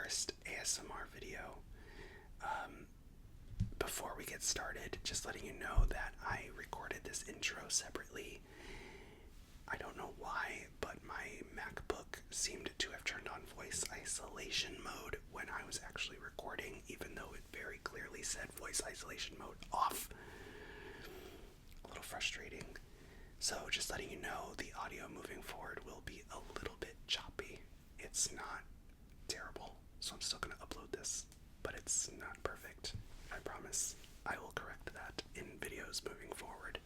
first ASMR video. Um, Before we get started, just letting you know that I recorded this intro separately. I don't know why, but my MacBook seemed to have turned on voice isolation mode when I was actually recording, even though it very clearly said voice isolation mode off. A little frustrating. So, just letting you know, the audio moving forward will be a little bit choppy. It's not terrible, so I'm still going to upload this, but it's not perfect. I promise I will correct that in videos moving forward.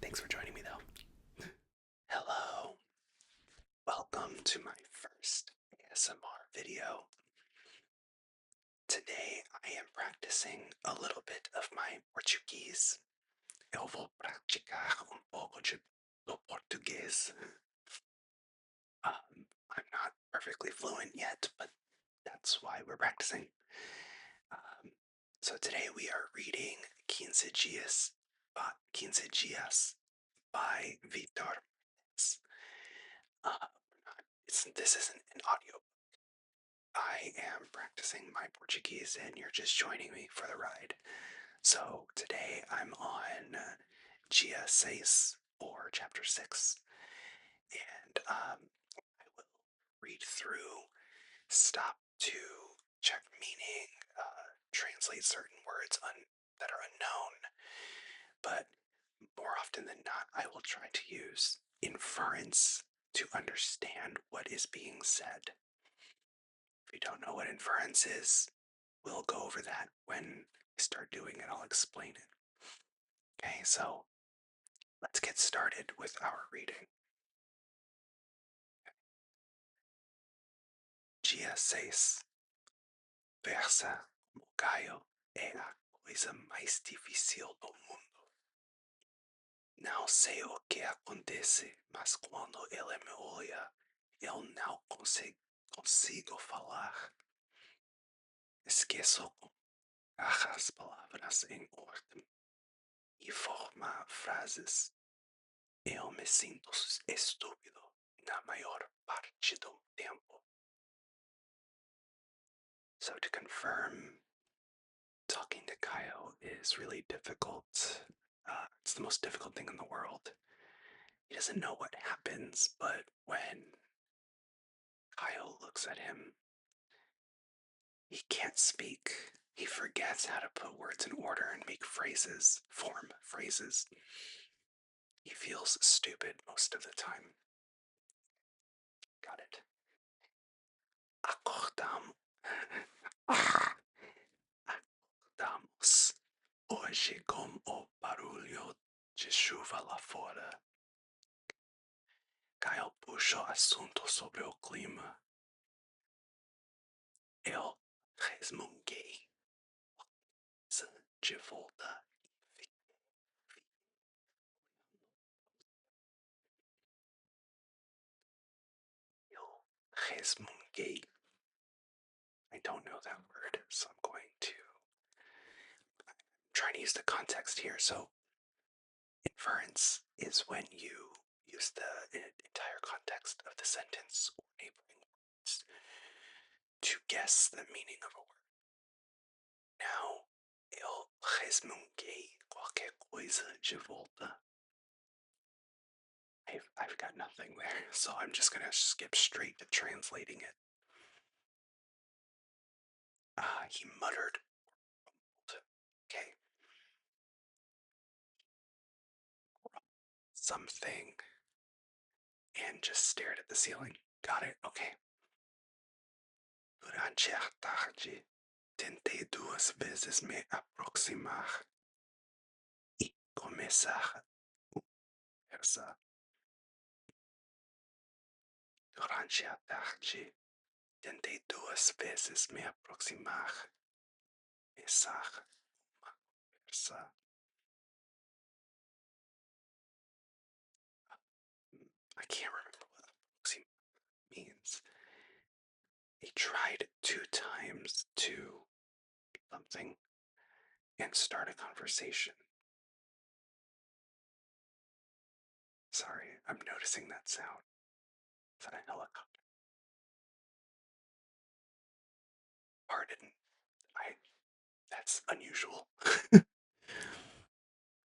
Thanks for joining me, though. Hello. Welcome to my first ASMR video. Today I am practicing a little bit of my Portuguese. Eu vou praticar pouco do português. I'm not perfectly fluent yet, but that's why we're practicing. So today we are reading Quinze Dias by Vitor. Uh, this isn't an audio. I am practicing my Portuguese and you're just joining me for the ride. So today I'm on Dia 6 or chapter 6, and I will read through, stop to check meaning, translate certain words that are unknown, but more often than not, I will try to use inference to understand what is being said. If you don't know what inference is, we'll go over that when we start doing it. I'll explain it. Okay, so let's get started with our reading. Dia 6 versa como Caio é a coisa mais difícil do mundo. Não sei o que acontece, mas quando ele me olha, eu não consigo falar. Esqueço as palavras em ordem e formar frases. Eu me sinto estúpido na maior parte do tempo. So to confirm, talking to Kyle is really difficult. It's the most difficult thing in the world. He doesn't know what happens, but when Kyle looks at him, he can't speak. He forgets how to put words in order and make phrases, form phrases. He feels stupid most of the time. Got it. Acordamos. Acordamos hoje com o barulho de chuva lá fora. Kyle puxou assunto sobre o clima. Eu resmunguei de volta. Eu resmunguei. I don't know that word, so I'm going to try to use the context here. So, inference is when you use the entire context of the sentence or neighboring words to guess the meaning of a word. Now, eu resmunguei qualquer coisa de volta. I've got nothing there, so I'm just gonna skip straight to translating it. He muttered. Okay. Something. And just stared at the ceiling. Got it, okay. Durante a tarde, tentei duas vezes me aproximar e começar a conversa. Durante a tarde, tentei duas vezes me aproximar, começar uma conversa. I can't remember what approximar means. He tried 2 times to something and start a conversation. Sorry, I'm noticing that sound. Is that a helicopter? pardon. I That's unusual.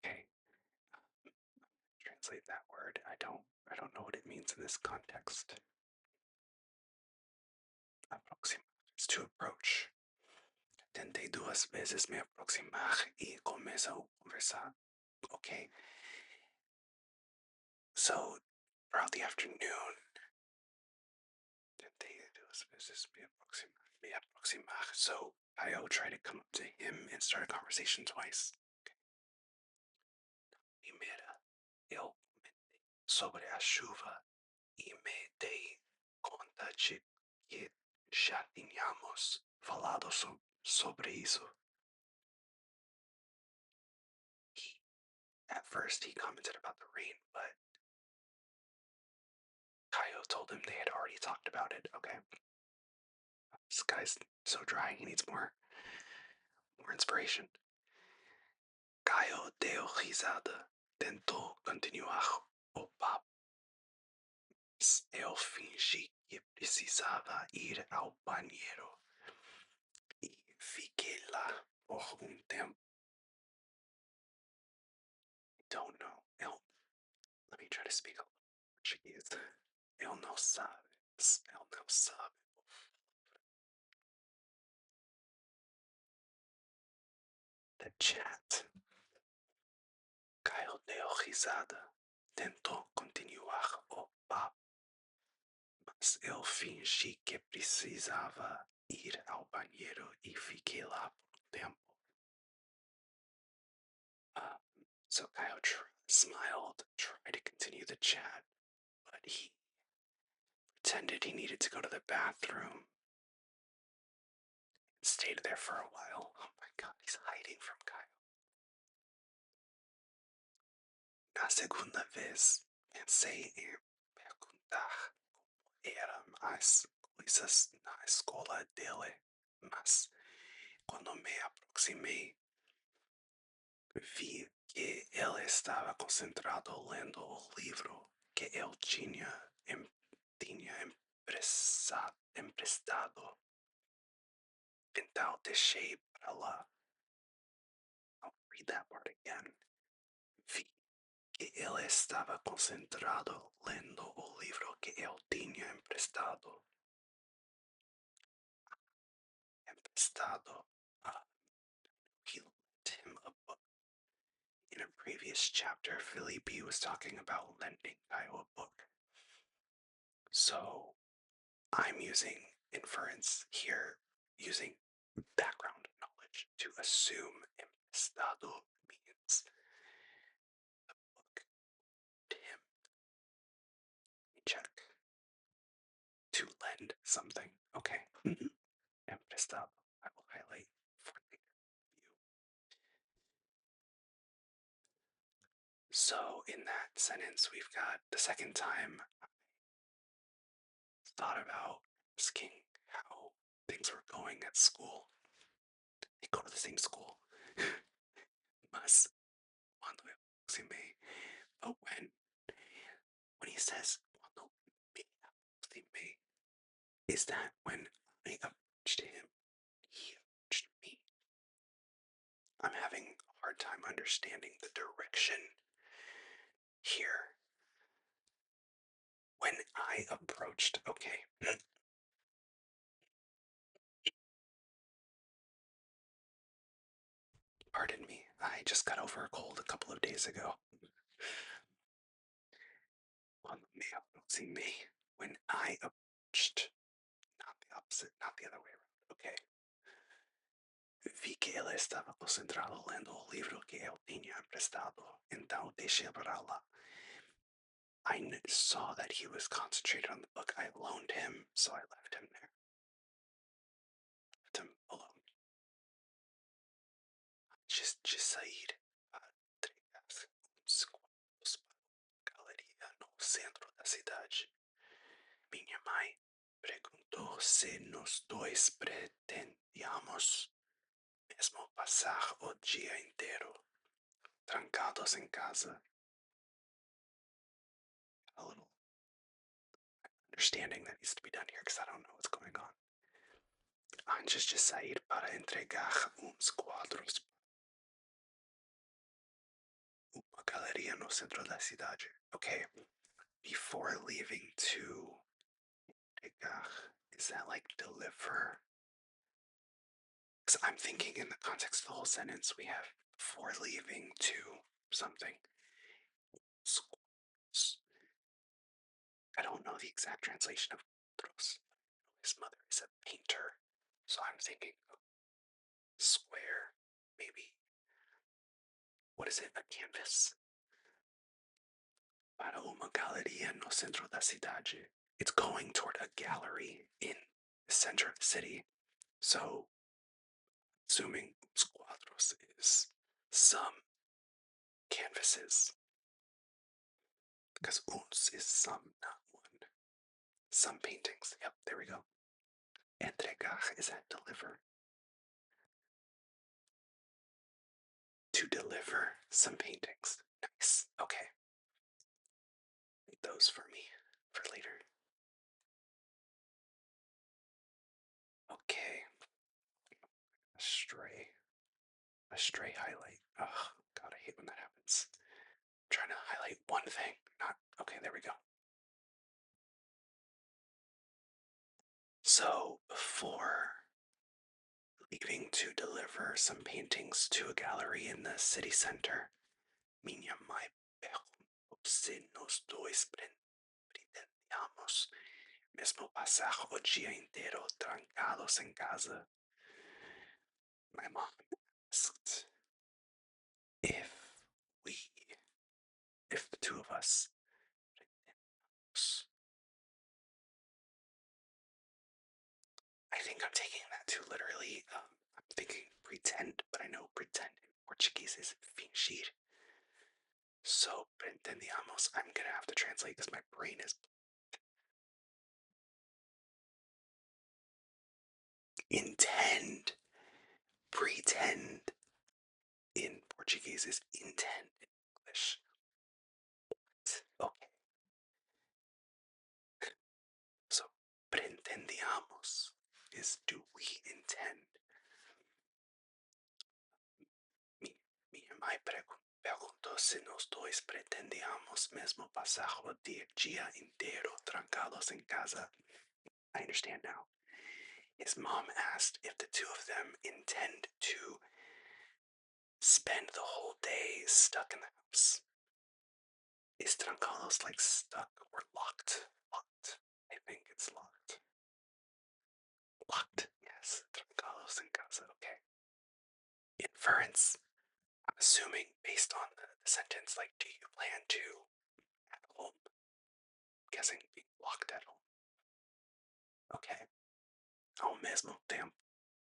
Okay, translate that word. I don't know what it means in this context. Aproximar is to approach. Tentei duas vezes me aproximar e começa a conversar. Okay, so throughout the afternoon, tentei duas vezes me aproximar. So Io tried to come up to him and start a conversation twice. Primeira, eu comentei sobre a chuva e me dei conta de que já tínhamos falado sobre isso. At first, he commented about the rain, but Kaio told him they had already talked about it. Okay. This guy's so dry, he needs more inspiration. Kaio deu risada, tentou continuar o papo. Eu fingi que precisava ir ao banheiro e fiquei lá por tempo. Don't know. Let me try to speak a little Portuguese. Ele não sabe. Ele não sabe. The chat. Kyle deu risada. Tentou continuar o papo, mas eu fingi que precisava ir ao banheiro e fiquei lá por tempo. So Kyle smiled, tried to continue the chat, but he pretended he needed to go to the bathroom. Stayed there for a while. Oh my god, he's hiding from Kyle. Na segunda vez, pensei em perguntar como eram as coisas na escola dele, mas quando me aproximei, vi que ele estava concentrado lendo o livro que eu tinha emprestado. Então deixei para lá. I'll read that part again. Vi que ele estava concentrado lendo o livro que eu tinha emprestado. He lent him a book. In a previous chapter, Philly was talking about lending Kyle a book. So I'm using inference here, using background knowledge to assume emprestado means the book to him. Check. To lend something. Okay. Emprestado. I will highlight for later view. So in that sentence, we've got the second time I thought about asking how things were going at school. They go to the same school. Mas cuando aproximé. But when he says cuando me aproximé, is that when I approached him, he approached me? I'm having a hard time understanding the direction here. When I approached, okay. Pardon me, I just got over a cold a couple of days ago. Cuando me aproximé, when I approached, not the opposite, not the other way around. Okay. Vi que ele estava concentrado lendo o livro que eu tinha emprestado, então deixei para lá. I saw that he was concentrated on the book I loaned him, so I left him there. Left him alone. De sair a 3 quadros para uma galeria no centro da cidade. Minha mãe perguntou se nós dois pretendíamos mesmo passar o dia inteiro trancados em casa. A little understanding that needs to be done here because I don't know what's going on. Antes de sair para entregar uns quadros uma galeria no centro da cidade. Okay, before leaving to entregar, is that like deliver? Because I'm thinking in the context of the whole sentence, we have before leaving to something. Schools. I don't know the exact translation of quadros. His mother is a painter, so I'm thinking square, maybe. What is it? A canvas? Para uma galeria no centro da cidade. It's going toward a gallery in the center of the city. So, assuming os quadros is some canvases. Because uns is some, not one. Some paintings. Yep, there we go. Entregar is that deliver. To deliver some paintings. Nice. Okay. Need those for me for later. Okay. Astray. Astray highlight. Oh, God, I hate when that happens. I'm trying to highlight one thing. Not. Okay, there we go. So, before leaving to deliver some paintings to a gallery in the city center, minha mãe perguntou se nós dois pretendíamos mesmo passar o dia inteiro trancados em casa. My mom asked if we, if the two of us, I think I'm taking that too literally. I'm thinking pretend, but I know pretend in Portuguese is fingir. So, pretendíamos, I'm gonna have to translate because my brain is. Intend. Pretend in Portuguese is intend in English. Okay. So, pretendíamos is do we intend? Minha mãe perguntou se nós dois pretendíamos mesmo passar o dia inteiro trancados em casa. I understand now. His mom asked if the two of them intend to spend the whole day stuck in the house. Is trancados like stuck or locked? Locked. I think it's locked. Locked, yes. Trancados en casa, okay. Inference. I'm assuming based on the sentence, like, do you plan to at home? I'm guessing being locked at home. Okay. Ao mesmo tempo,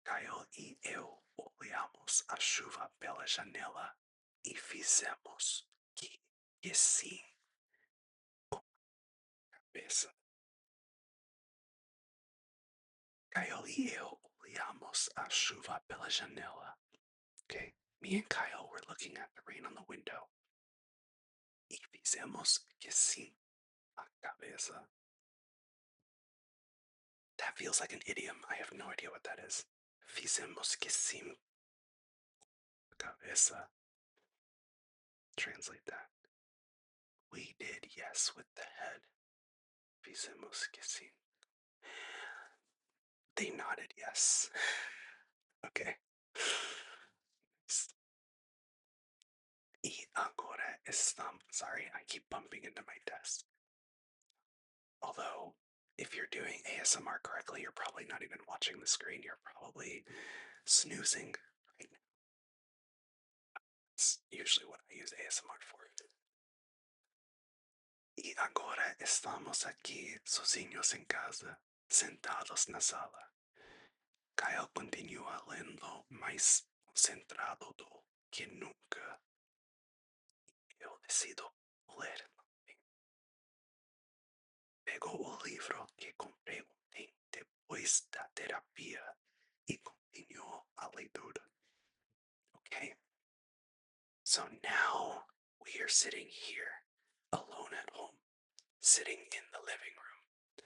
Caio e eu olhamos a chuva pela janela e fizemos que sim com a cabeça. Caio e eu olhamos a chuva pela janela. Okay, me and Kyle were looking at the rain on the window. Y fizemos que sim a cabeça. That feels like an idiom. I have no idea what that is. Fizemos que sim a cabeça. Translate that. We did yes with the head. Fizemos que sim. They nodded yes. Okay. Y agora estamos. Sorry, I keep bumping into my desk. Although, if you're doing ASMR correctly, you're probably not even watching the screen. You're probably snoozing right now. That's usually what I use ASMR for. Y agora estamos aquí sozinhos en casa, sentados na sala. Kyle continua lendo mais concentrado do que nunca. Eu decido ler. Pegou o livro que comprei ontem depois da terapia e continuou a leitura. Okay. So now we are sitting here, alone at home, sitting in the living room.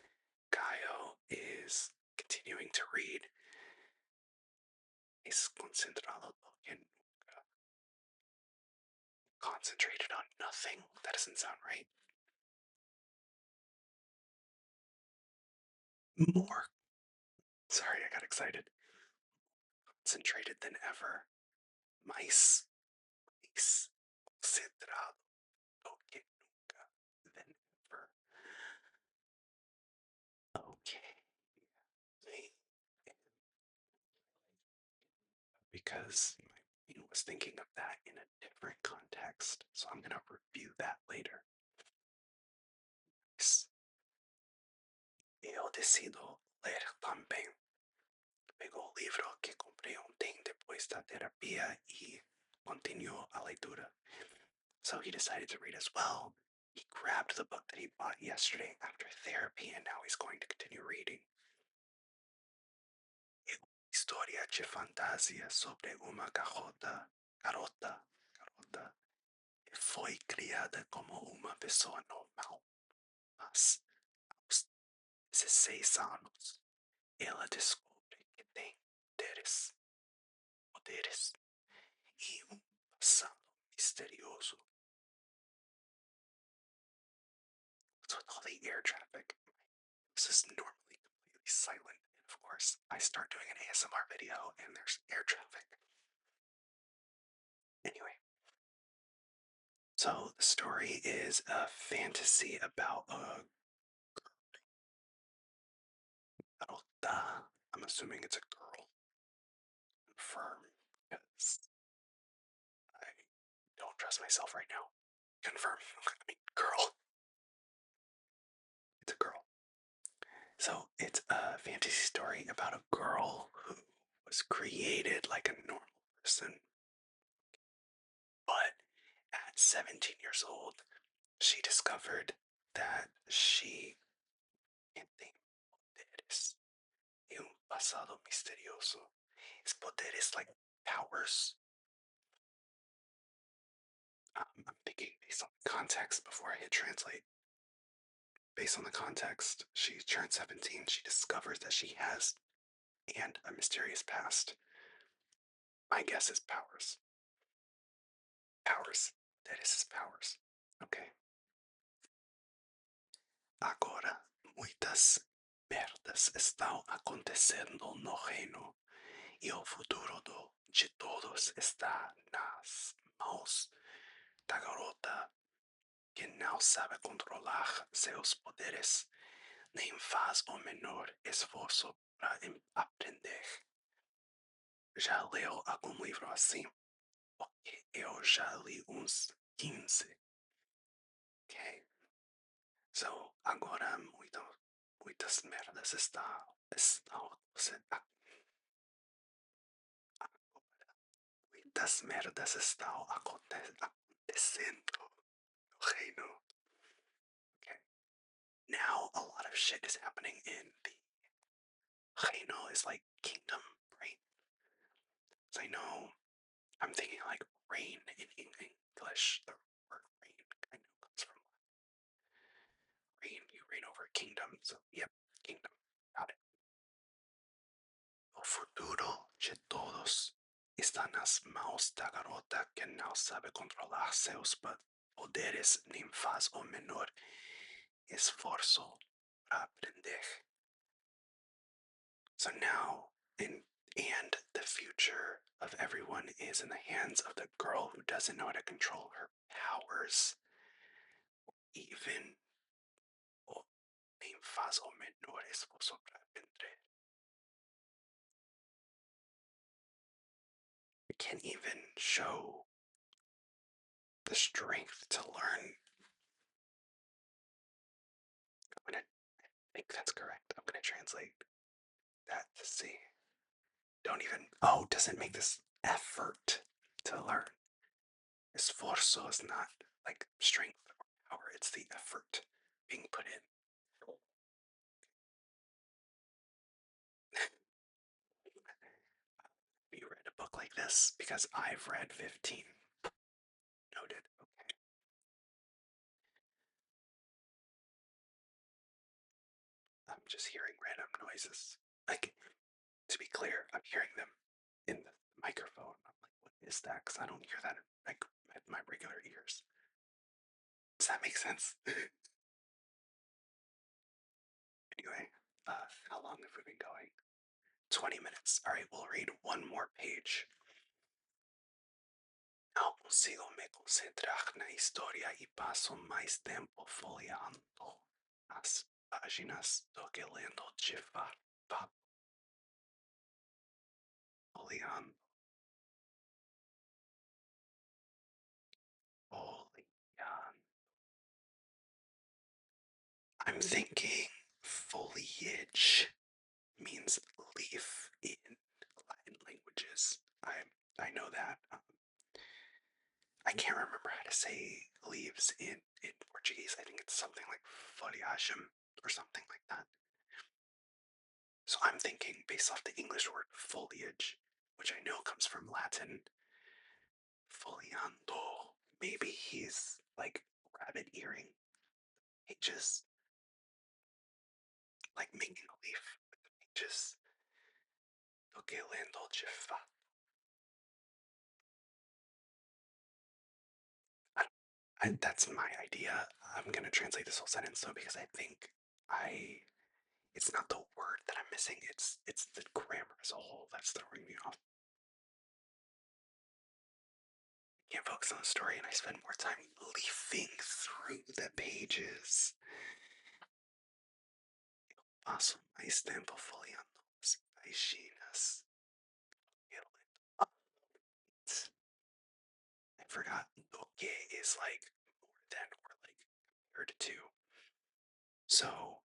Kyle is continuing to read. Es concentrado que nunca. Concentrated on nothing? That doesn't sound right. More. Sorry, I got excited. Concentrated than ever. Mais. Mais. Concentrado que nunca. Than ever. Okay. Because my brain was thinking of that in a different context, so I'm going to review that later. Eu decido ler também. Pegou o livro que comprei ontem depois da terapia e continuou a leitura. So he decided to read as well. He grabbed the book that he bought yesterday after therapy and now he's going to continue reading. É uma história de fantasia sobre uma garota que foi criada como uma pessoa normal, mas aos 16 anos ela descobre que tem poderes e um passado misterioso. So with all the air traffic, this is normally completely silent. And of course, I start doing an ASMR video and there's air traffic. Anyway, so the story is a fantasy about a garota. I'm assuming it's a girl. Confirm, because I don't trust myself right now. Confirm. I mean, girl. It's a girl. So it's a fantasy story about a girl who was created like a normal person, but at 17 years old, she discovered that she tiene poderes y un pasado misterioso. His poderes like powers. I'm thinking based on the context before I hit translate. Based on the context, she turned 17. She discovers that she has and a mysterious past. My guess is powers. Powers. That is his powers. Okay. Agora, muitas merdas estão acontecendo no reino e o futuro de todos está nas mãos da garota que não sabe controlar seus poderes, nem faz o menor esforço para aprender. Já leu algum livro assim? Porque eu já li uns 15. Ok. So, agora muitas merdas estão muitas merdas estão acontecendo no reino. Okay. Now a lot of shit is happening in the reino is like kingdom, right? So I know I'm thinking like reign in English. The word reign I know comes from reign. You reign over a kingdom. So yep, kingdom. Got it. O futuro de todos está nas mãos da garota que não sabe controlar seus poderes nem faz o menor esforço para aprender. So now, and the future of everyone is in the hands of the girl who doesn't know how to control her powers. Even o nem faz o menor esforço para aprender. It can't even show the strength to learn. I think that's correct. I'm gonna translate that to see. Don't even. Oh, doesn't make this effort to learn. Esforzo is not like strength or power, it's the effort being put in. Have you read a book like this? Because I've read 15. Noted. Okay. I'm just hearing random noises. Like, to be clear, I'm hearing them. in the microphone. I'm like, what is that? Because I don't hear that like at my regular ears. Does that make sense? Anyway, how long have we been going? 20 minutes. All right, we'll read one more page. Não consigo me concentrar na história e passo mais tempo folheando as páginas do que lendo de fato. Folheando, folheando. I'm thinking foliage means leaf in Latin languages. I know that. I can't remember how to say leaves in Portuguese. I think it's something like foliagem or something like that. So I'm thinking, based off the English word foliage, which I know comes from Latin, foliando. Maybe he's like rabbit earring pages, like making a leaf with the pages. Toquelando de fato. That's my idea. I'm gonna translate this whole sentence though because I think I it's not the word that I'm missing. It's the grammar as a whole that's throwing me off. I can't focus on the story, and I spend more time leafing through the pages. Passo mais tempo folheando as páginas. I forgot do que is like more than or like compared to. So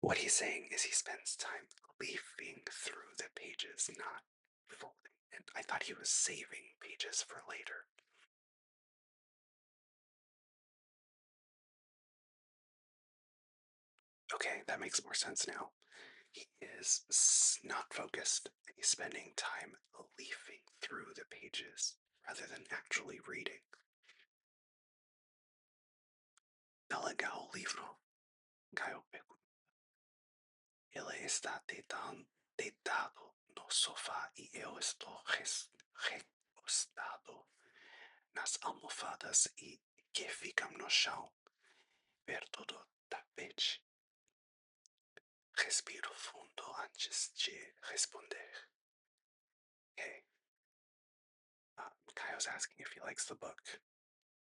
what he's saying is he spends time leafing through the pages, not folding. And I thought he was saving pages for later. Okay, that makes more sense now. He is not focused. He's spending time leafing through the pages rather than actually reading. Tá legal o livro. Caio pergunta. Ele está deitado no sofá e eu estou recostado nas almofadas e que ficam no chão, perto do tapete. Respiro fundo antes de responder. Okay. Kaio's asking if he likes the book.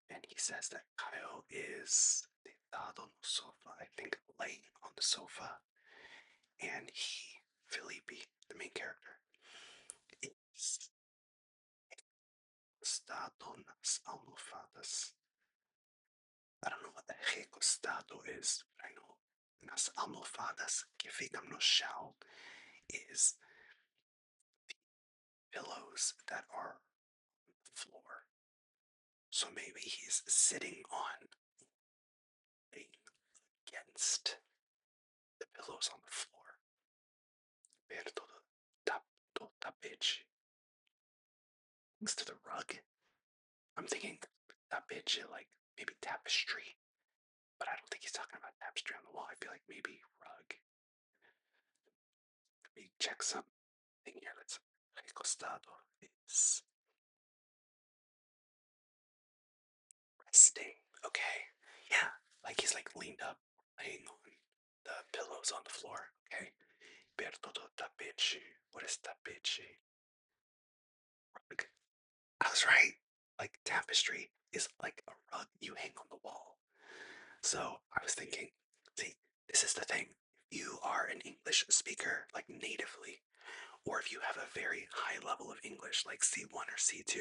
And he says that Kaio is deitado no sofa, I think laying on the sofa. And he, Felipe, the main character, is recostado nas almofadas. I don't know what the recostado is, but I know nas almofadas que ficam no chão is pillows that are on the floor. So maybe he's sitting on, laying against the pillows on the floor. Perto do tapete. Next to the rug. I'm thinking tapete, like maybe tapestry. But I don't think he's talking about tapestry on the wall. I feel like maybe rug. Let me check something here. Let's recostado is resting. Okay. Yeah. Like he's like leaned up, laying on the pillows on the floor. Okay. Perto do tapete. What is tapete? Rug. I was right. Like tapestry is like a rug you hang on the wall. So I was thinking, see, this is the thing. If you are an English speaker, like natively, or if you have a very high level of English, like C1 or C2,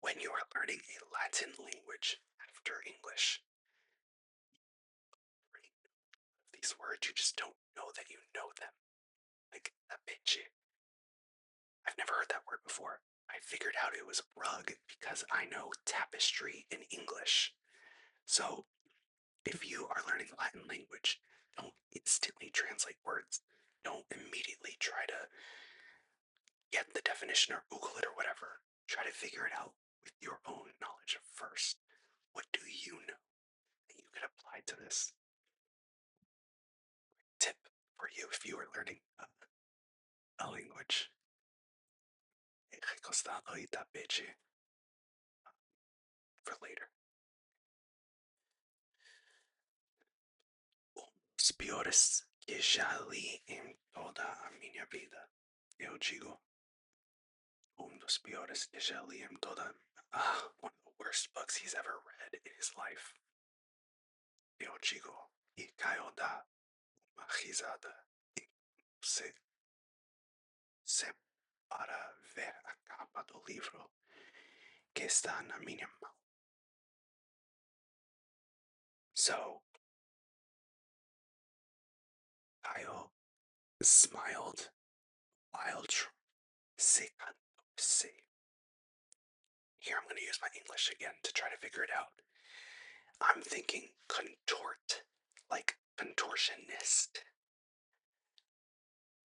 when you are learning a Latin language after English, these words, you just don't know that you know them. Like tapete. I've never heard that word before. I figured out it was rug because I know tapestry in English. So if you are learning Latin language, don't instantly translate words. Don't immediately try to get the definition or Google it or whatever. Try to figure it out with your own knowledge first. What do you know that you could apply to this? Tip for you if you are learning a language. Recostado y tapeche for later. Os piores que já li em toda a minha vida. Eu digo, dos piores que já li em toda. One of the worst books he's ever read in his life. Eu digo, e caiu da uma risada e se para ver a capa do livro que está na minha mão. So, Kyle smiled while secándose. Here I'm going to use my English again to try to figure it out. I'm thinking contort, like contortionist.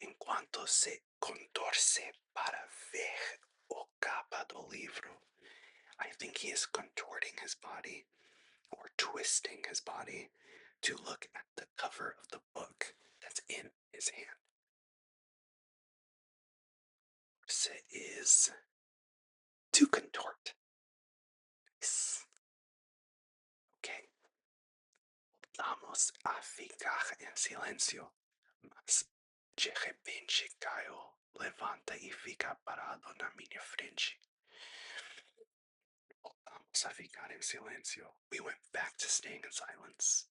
En cuanto se contorce para ver o capa do livro, I think he is contorting his body or twisting his body to look at the cover of the book that's in his hand. Se is to contort. Nice. Okay. Vamos a ficar en silencio. Mas de repente Kyle levanta y fica parado na minha frente. Voltamos a ficar en silencio. We went back to staying in silence.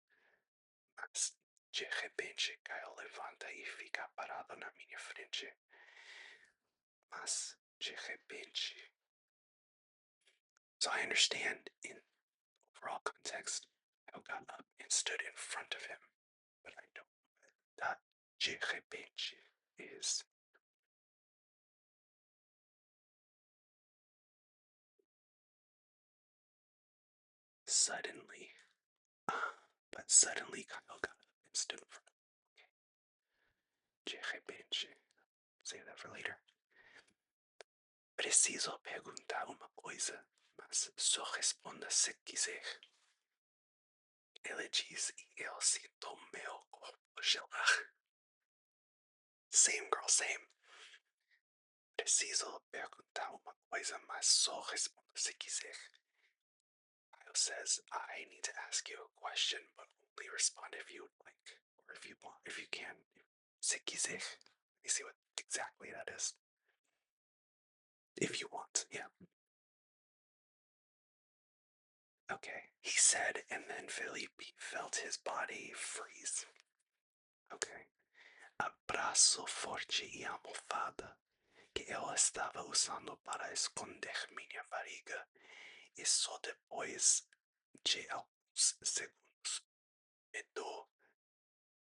Mas de repente Kyle levanta y fica parado na minha frente. Mas de repente. So I understand in overall context, Kyle got up and stood in front of him. But I don't know that de repente is. Suddenly. But suddenly Kyle got up and stood in front of him. Okay. De repente. Save that for later. Preciso perguntar uma coisa, mas só responda se quiser. Ele diz e eu sinto meu corpo gelar. Same girl, same. Preciso perguntar uma coisa, mas só responda se quiser. Kyle says, I need to ask you a question, but only respond if you would like, or if you want, if you can. Se quiser. Let me see what exactly that is. If you want, yeah. Okay, he said, and then Felipe felt his body freeze. Okay. Abraço forte e almofada que eu estava usando para esconder minha barriga e só depois de alguns segundos me dou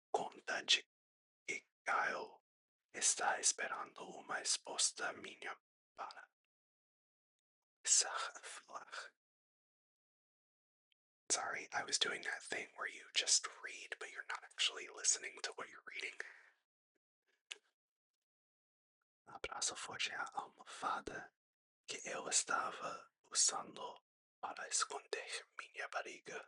conta de que Kyle está esperando uma resposta minha para começar a falar. Sorry, I was doing that thing where you just read, but you're not actually listening to what you're reading. Abraço forte a almofada que eu estava usando para esconder minha barriga.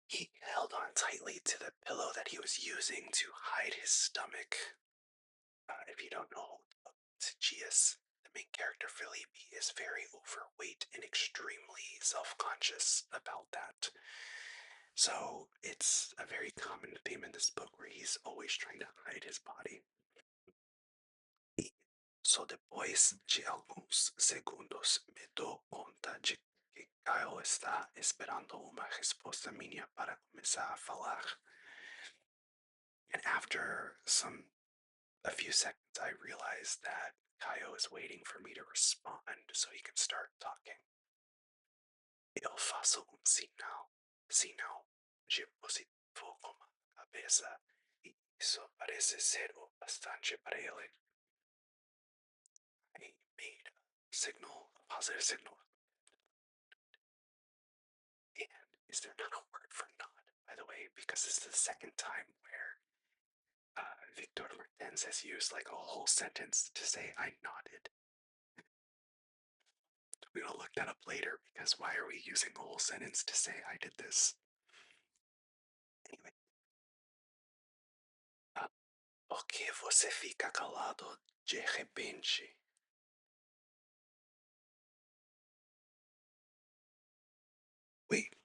He held on tightly to the pillow that he was using to hide his stomach. If you don't know, Gius, the main character Felipe, is very overweight and extremely self-conscious about that. So it's a very common theme in this book where he's always trying to hide his body. Só depois de alguns segundos me dou conta de que Kyle está esperando uma resposta minha para começar a falar. And after a few seconds, I realized that Kyle is waiting for me to respond so he can start talking. Eu faço sinal de positivo com a cabeça e isso parece ser o bastante para ele. I made a positive signal. And is there not a word for nod, by the way? Because this is the second time where Vitor Martens has used like a whole sentence to say I nodded. We're gonna look that up later because why are we using a whole sentence to say I did this? Anyway. que você fica calado de repente? Wait,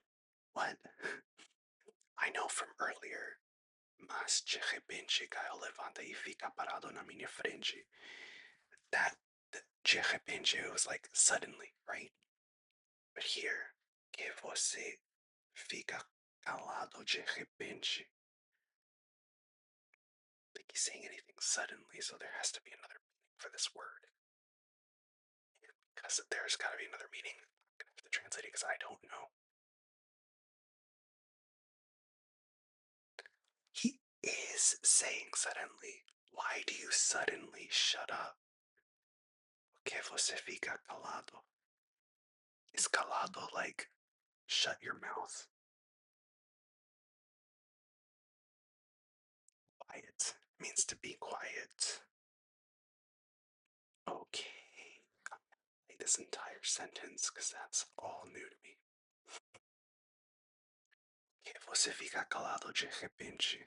what? I know from earlier. Mas de repente Kyle levanta e fica parado na minha frente. That, de repente was like suddenly, right? But here, que você fica calado de repente. Like he's saying anything suddenly, so there has to be another meaning for this word. Because there's got to be another meaning. I'm gonna have to translate it because I don't know. He is saying suddenly. Why do you suddenly shut up? Que você fica calado? Is calado like shut your mouth? Quiet means to be quiet. Okay. This entire sentence because that's all new to me. Que você fica calado de repente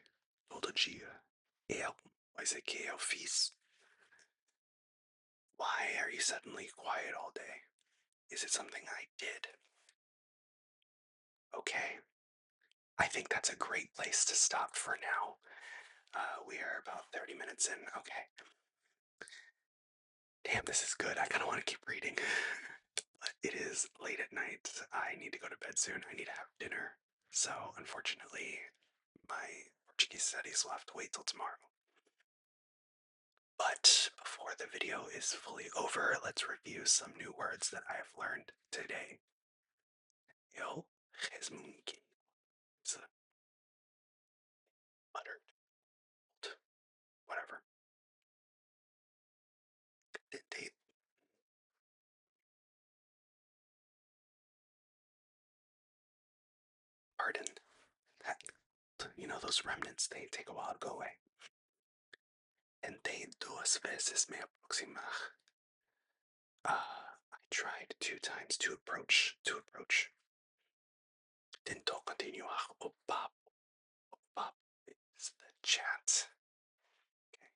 todo dia. É alguma coisa que eu fiz? Why are you suddenly quiet all day? Is it something I did? Okay. I think that's a great place to stop for now. We are about 30 minutes in. Okay. Damn, this is good. I kind of want to keep reading. But it is late at night. I need to go to bed soon. I need to have dinner. So, unfortunately, my Portuguese studies will have to wait till tomorrow. But before the video is fully over, let's review some new words that I have learned today. Eu resmunguei. It's a muttered. Whatever. They, pardon. That, you know, those remnants, they take a while to go away. Tentei duas vezes me aproximar. I tried 2 times to approach. Tentou continuar o papo. O papo is the chat. Okay.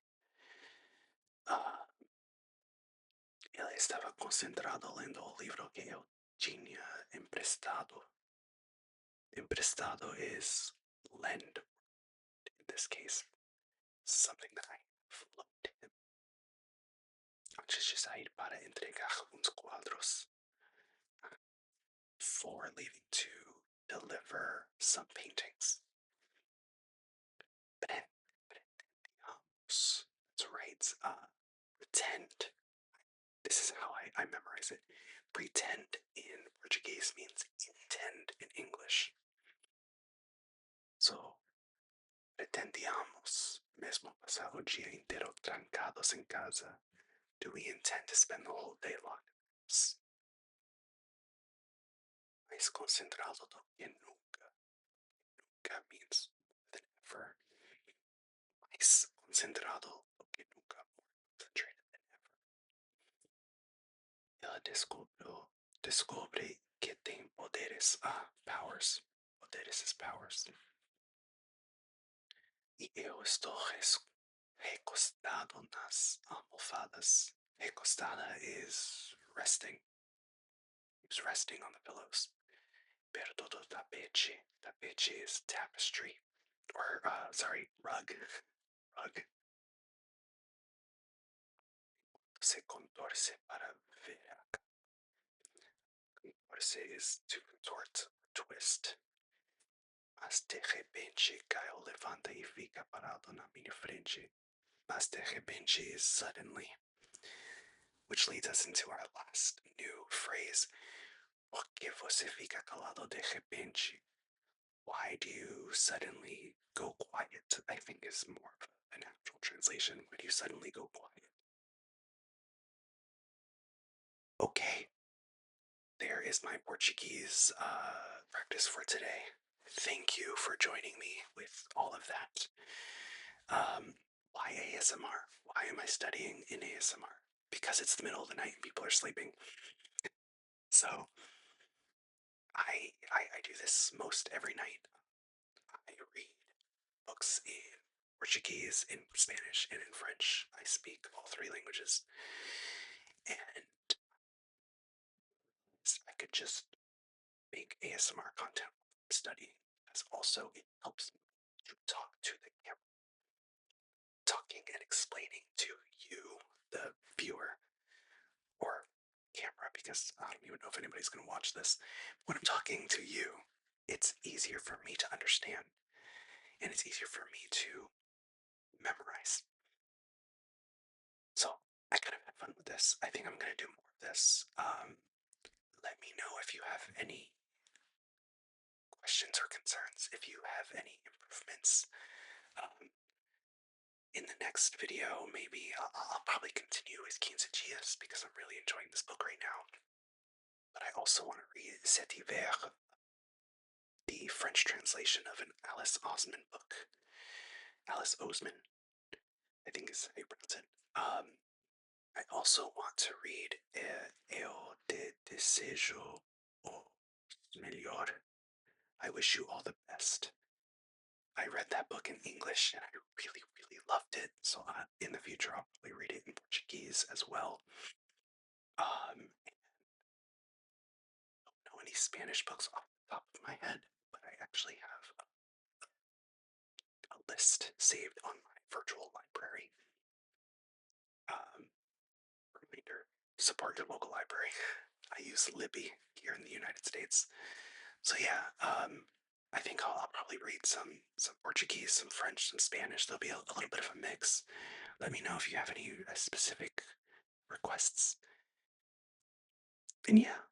Ele estava concentrado lendo o livro que eu tinha emprestado. Emprestado is lend. In this case, something that I have loaned him. Antes de sair para entregar uns quadros. For leaving to deliver some paintings. Pretendamos. That's right. Pretend. This is how I memorize it. Pretend in Portuguese means intend in English. So, pretendíamos, mesmo pasar o dia inteiro trancados em casa. Do we intend to spend the whole day locked in the house? Mais concentrado do que nunca. Nunca means more than ever. Mais concentrado do que nunca. More concentrated than ever. Ela descobre que tem poderes. Powers. Poderes is powers. E eu estou recostado nas almofadas. Recostada is resting. He was resting on the pillows. Perto do tapete. Tapete is tapestry. Or, sorry, rug. Rug. Se contorce para ver. Contorce is to contort, twist. Mas de repente Kyle levanta e fica parado na minha frente. Mas de repente is suddenly. Which leads us into our last new phrase. Por que você fica calado de repente? Why do you suddenly go quiet? I think is more of an actual translation. Why do you suddenly go quiet? Okay. There is my Portuguese practice for today. Thank you for joining me with all of that. Why ASMR? Why am I studying in ASMR? Because it's the middle of the night and people are sleeping. So I do this most every night. I read books in Portuguese, in Spanish, and in French. I speak all three languages. And I could just make ASMR content studying, as also it helps me to talk to the camera, talking and explaining to you, the viewer, or camera, because I don't even know if anybody's going to watch this. When I'm talking to you, it's easier for me to understand, and it's easier for me to memorize. So I kind of had fun with this. I think I'm going to do more of this. Let me know if you have any questions or concerns, if you have any improvements. Um, in the next video, maybe I'll probably continue with Quinze because I'm really enjoying this book right now. But I also want to read Cet hiver, the French translation of an Alice Osman book. Alice Osman, I think is how you pronounce it. I also want to read Eu te desejo o melhor. I wish you all the best. I read that book in English and I really, really loved it. So in the future, I'll probably read it in Portuguese as well. I don't know any Spanish books off the top of my head, but I actually have a list saved on my virtual library. Reminder, support your local library. I use Libby here in the United States. So yeah, I think I'll probably read some Portuguese, some French, some Spanish. There'll be a little bit of a mix. Let me know if you have any specific requests. And yeah,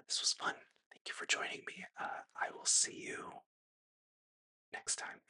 this was fun. Thank you for joining me. I will see you next time.